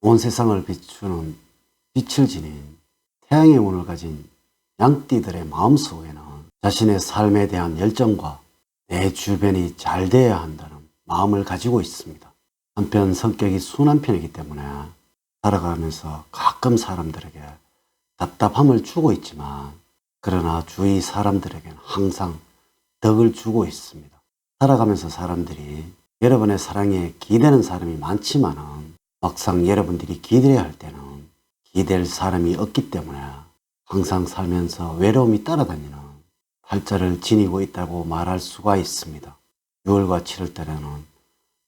온 세상을 비추는 빛을 지닌 태양의 운을 가진 양띠들의 마음속에는 자신의 삶에 대한 열정과 내 주변이 잘 되어야 한다는 마음을 가지고 있습니다. 한편 성격이 순한 편이기 때문에 살아가면서 가끔 사람들에게 답답함을 주고 있지만, 그러나 주위 사람들에게는 항상 덕을 주고 있습니다. 살아가면서 사람들이 여러분의 사랑에 기대는 사람이 많지만은 막상 여러분들이 기대야 할 때는 기댈 사람이 없기 때문에 항상 살면서 외로움이 따라다니는 팔자를 지니고 있다고 말할 수가 있습니다. 6월과 7월 달에는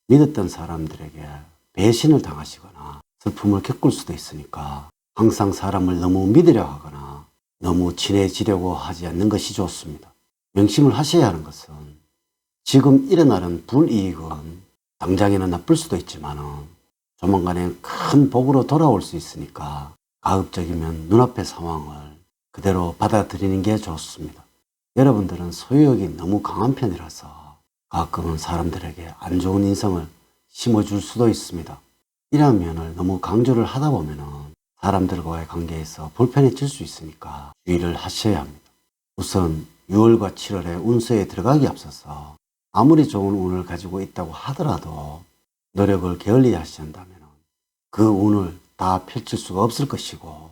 믿었던 사람들에게 배신을 당하시거나 슬픔을 겪을 수도 있으니까 항상 사람을 너무 믿으려 하거나 너무 친해지려고 하지 않는 것이 좋습니다. 명심을 하셔야 하는 것은, 지금 일어나는 불이익은 당장에는 나쁠 수도 있지만은 조만간에 큰 복으로 돌아올 수 있으니까 가급적이면 눈앞의 상황을 그대로 받아들이는 게 좋습니다. 여러분들은 소유욕이 너무 강한 편이라서 가끔은 사람들에게 안 좋은 인상을 심어줄 수도 있습니다. 이런 면을 너무 강조를 하다 보면은 사람들과의 관계에서 불편해질 수 있으니까 주의를 하셔야 합니다. 우선 6월과 7월에 운세에 들어가기 앞서서 아무리 좋은 운을 가지고 있다고 하더라도 노력을 게을리 하신다면 그 운을 다 펼칠 수가 없을 것이고,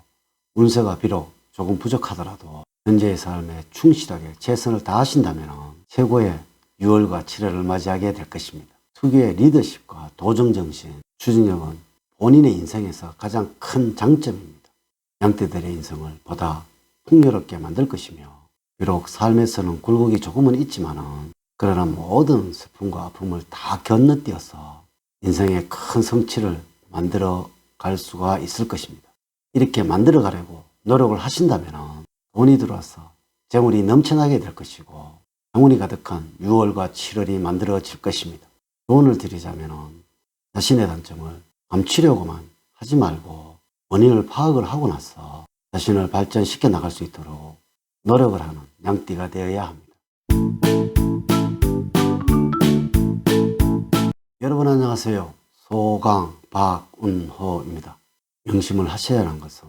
운세가 비록 조금 부족하더라도 현재의 삶에 충실하게 최선을 다하신다면 최고의 6월과 7월을 맞이하게 될 것입니다. 특유의 리더십과 도정정신, 추진력은 본인의 인생에서 가장 큰 장점입니다. 양띠들의 인생을 보다 풍요롭게 만들 것이며, 비록 삶에서는 굴곡이 조금은 있지만은 그러나 모든 슬픔과 아픔을 다 건너뛰어서 인생의 큰 성취를 만들어 갈 수가 있을 것입니다. 이렇게 만들어 가려고 노력을 하신다면 돈이 들어와서 재물이 넘쳐나게 될 것이고, 행운이 가득한 6월과 7월이 만들어질 것입니다. 돈을 드리자면 자신의 단점을 감추려고만 하지 말고 원인을 파악을 하고 나서 자신을 발전시켜 나갈 수 있도록 노력을 하는 양띠가 되어야 합니다. 여러분 안녕하세요. 소강 박운호입니다. 명심을 하셔야 하는 것은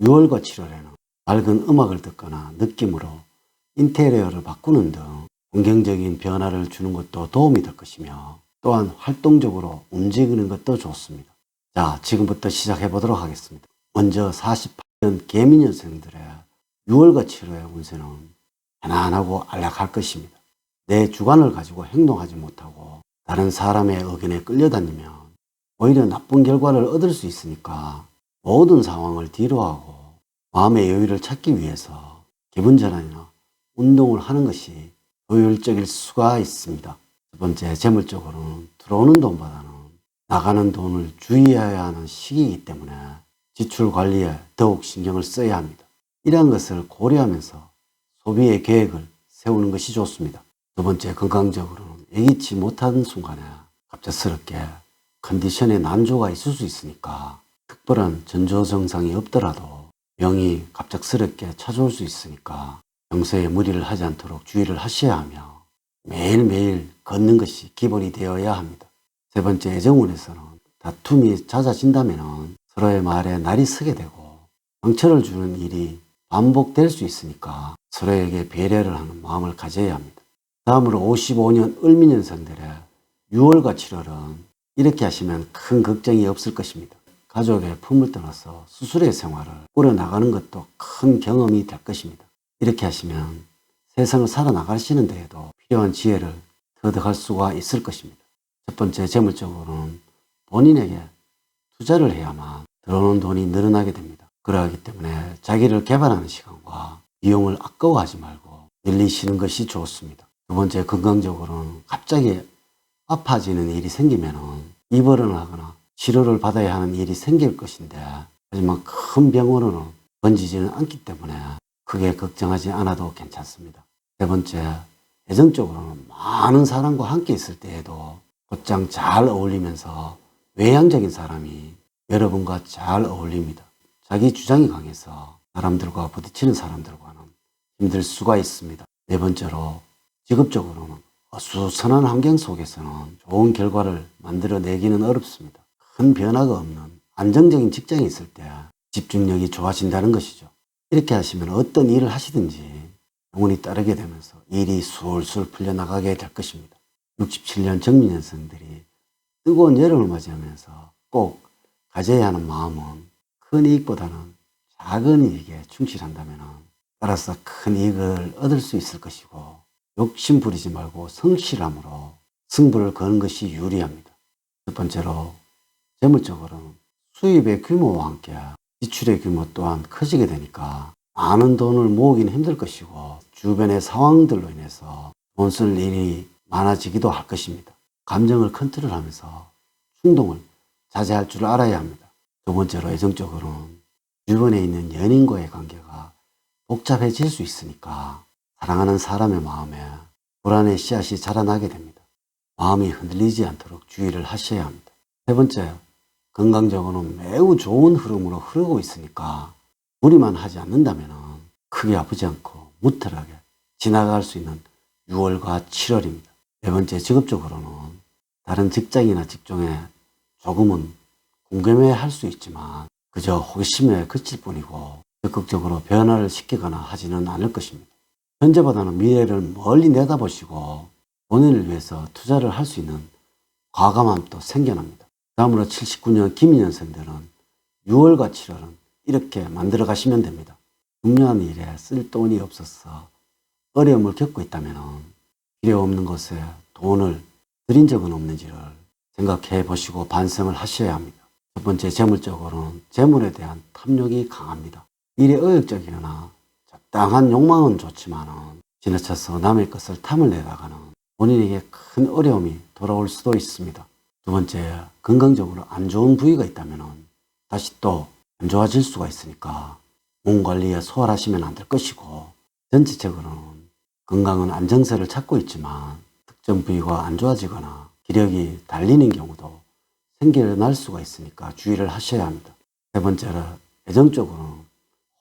6월과 7월에는 밝은 음악을 듣거나 느낌으로 인테리어를 바꾸는 등 긍정적인 변화를 주는 것도 도움이 될 것이며, 또한 활동적으로 움직이는 것도 좋습니다. 자, 지금부터 시작해 보도록 하겠습니다. 먼저 48년 개미년생들의 6월과 7월의 운세는 편안하고 안락할 것입니다. 내 주관을 가지고 행동하지 못하고 다른 사람의 의견에 끌려다니면 오히려 나쁜 결과를 얻을 수 있으니까 모든 상황을 뒤로하고 마음의 여유를 찾기 위해서 기분 전환이나 운동을 하는 것이 효율적일 수가 있습니다. 첫 번째, 재물적으로는 들어오는 돈보다는 나가는 돈을 주의해야 하는 시기이기 때문에 지출 관리에 더욱 신경을 써야 합니다. 이러한 것을 고려하면서 소비의 계획을 세우는 것이 좋습니다. 두 번째, 건강적으로는 예기치 못한 순간에 갑작스럽게 컨디션에 난조가 있을 수 있으니까 특별한 전조 증상이 없더라도 병이 갑작스럽게 찾아올 수 있으니까 평소에 무리를 하지 않도록 주의를 하셔야 하며, 매일매일 걷는 것이 기본이 되어야 합니다. 세 번째, 애정운에서는 다툼이 잦아진다면 서로의 말에 날이 서게 되고 상처를 주는 일이 반복될 수 있으니까 서로에게 배려를 하는 마음을 가져야 합니다. 다음으로 55년 을미년생들의 6월과 7월은 이렇게 하시면 큰 걱정이 없을 것입니다. 가족의 품을 떠나서 수술의 생활을 꾸려나가는 것도 큰 경험이 될 것입니다. 이렇게 하시면 세상을 살아나가시는 데에도 필요한 지혜를 터득할 수가 있을 것입니다. 첫 번째, 재물적으로는 본인에게 투자를 해야만 들어오는 돈이 늘어나게 됩니다. 그러하기 때문에 자기를 개발하는 시간과 비용을 아까워하지 말고 늘리시는 것이 좋습니다. 두 번째, 건강적으로는 갑자기 아파지는 일이 생기면 입원을 하거나 치료를 받아야 하는 일이 생길 것인데, 하지만 큰 병원으로 번지지는 않기 때문에 크게 걱정하지 않아도 괜찮습니다. 세 번째, 애정적으로는 많은 사람과 함께 있을 때에도 곧장 잘 어울리면서 외향적인 사람이 여러분과 잘 어울립니다. 자기 주장이 강해서 사람들과 부딪히는 사람들과는 힘들 수가 있습니다. 네 번째로, 직업적으로는 어수선한 환경 속에서는 좋은 결과를 만들어내기는 어렵습니다. 큰 변화가 없는 안정적인 직장에 있을 때 집중력이 좋아진다는 것이죠. 이렇게 하시면 어떤 일을 하시든지 영혼이 따르게 되면서 일이 술술 풀려나가게 될 것입니다. 67년 정민년생들이 뜨거운 여름을 맞이하면서 꼭 가져야 하는 마음은 큰 이익보다는 작은 이익에 충실한다면 따라서 큰 이익을 얻을 수 있을 것이고, 욕심 부리지 말고 성실함으로 승부를 거는 것이 유리합니다. 첫 번째로 재물적으로는 수입의 규모와 함께 지출의 규모 또한 커지게 되니까 많은 돈을 모으기는 힘들 것이고, 주변의 상황들로 인해서 돈 쓸 일이 많아지기도 할 것입니다. 감정을 컨트롤하면서 충동을 자제할 줄 알아야 합니다. 두 번째로 애정적으로는 주변에 있는 연인과의 관계가 복잡해질 수 있으니까 사랑하는 사람의 마음에 불안의 씨앗이 자라나게 됩니다. 마음이 흔들리지 않도록 주의를 하셔야 합니다. 세 번째, 건강적으로는 매우 좋은 흐름으로 흐르고 있으니까 무리만 하지 않는다면 크게 아프지 않고 무탈하게 지나갈 수 있는 6월과 7월입니다. 네 번째, 직업적으로는 다른 직장이나 직종에 조금은 궁금해할 수 있지만 그저 호기심에 그칠 뿐이고 적극적으로 변화를 시키거나 하지는 않을 것입니다. 현재보다는 미래를 멀리 내다보시고 본인을 위해서 투자를 할 수 있는 과감함도 생겨납니다. 다음으로 79년 김인년생들은 6월과 7월은 이렇게 만들어 가시면 됩니다. 중요한 일에 쓸 돈이 없어서 어려움을 겪고 있다면 필요 없는 것에 돈을 들인 적은 없는지를 생각해 보시고 반성을 하셔야 합니다. 첫 번째, 재물적으로는 재물에 대한 탐욕이 강합니다. 일에 의욕적이거나 적당한 욕망은 좋지만 지나쳐서 남의 것을 탐을 내다가는 본인에게 큰 어려움이 돌아올 수도 있습니다. 두 번째, 건강적으로 안 좋은 부위가 있다면 다시 또 안 좋아질 수가 있으니까 몸 관리에 소홀하시면 안 될 것이고, 전체적으로는 건강은 안정세를 찾고 있지만 특정 부위가 안 좋아지거나 기력이 달리는 경우도 생겨날 수가 있으니까 주의를 하셔야 합니다. 세 번째로 애정적으로는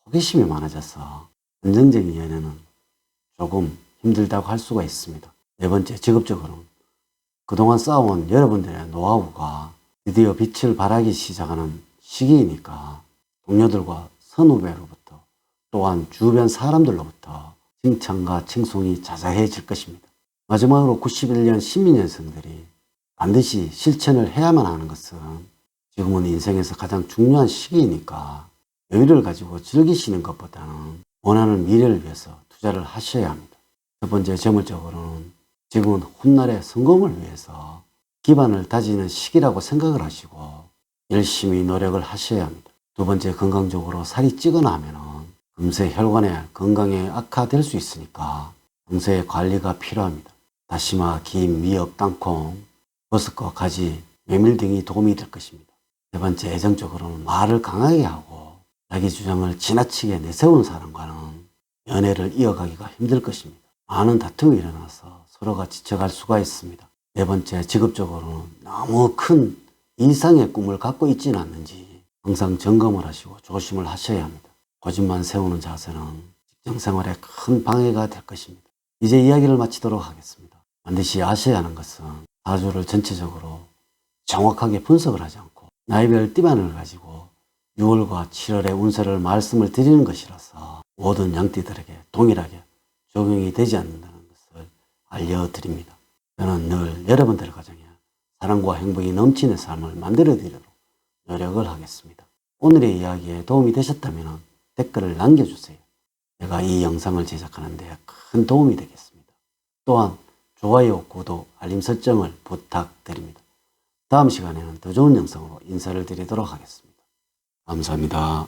호기심이 많아져서 안정적인 연애는 조금 힘들다고 할 수가 있습니다. 네 번째, 직업적으로는 그동안 쌓아온 여러분들의 노하우가 드디어 빛을 발하기 시작하는 시기이니까 동료들과 선후배로부터 또한 주변 사람들로부터 칭찬과 칭송이 자자해질 것입니다. 마지막으로 91년 신민년생들이 반드시 실천을 해야만 하는 것은 지금은 인생에서 가장 중요한 시기이니까 여유를 가지고 즐기시는 것보다는 원하는 미래를 위해서 투자를 하셔야 합니다. 첫 번째, 재물적으로는 지금은 훗날의 성공을 위해서 기반을 다지는 시기라고 생각을 하시고 열심히 노력을 하셔야 합니다. 두 번째, 건강적으로 살이 찌거나 하면 금세 혈관의 건강에 악화될 수 있으니까 평소에 관리가 필요합니다. 다시마, 김, 미역, 땅콩, 버섯과 가지, 메밀 등이 도움이 될 것입니다. 세 번째, 애정적으로는 말을 강하게 하고 자기 주장을 지나치게 내세우는 사람과는 연애를 이어가기가 힘들 것입니다. 많은 다툼이 일어나서 서로가 지쳐갈 수가 있습니다. 네 번째, 직업적으로는 너무 큰 이상의 꿈을 갖고 있지는 않는지 항상 점검을 하시고 조심을 하셔야 합니다. 고집만 세우는 자세는 직장 생활에 큰 방해가 될 것입니다. 이제 이야기를 마치도록 하겠습니다. 반드시 아셔야 하는 것은 사주를 전체적으로 정확하게 분석을 하지 않고 나이별 띠반을 가지고 6월과 7월의 운세를 말씀을 드리는 것이라서 모든 양띠들에게 동일하게 적용이 되지 않는다는 것을 알려드립니다. 저는 늘 여러분들의 가정에 사랑과 행복이 넘치는 삶을 만들어 드리도록 노력을 하겠습니다. 오늘의 이야기에 도움이 되셨다면 댓글을 남겨주세요. 제가 이 영상을 제작하는 데 큰 도움이 되겠습니다. 또한 좋아요, 구독, 알림 설정을 부탁드립니다. 다음 시간에는 더 좋은 영상으로 인사를 드리도록 하겠습니다. 감사합니다.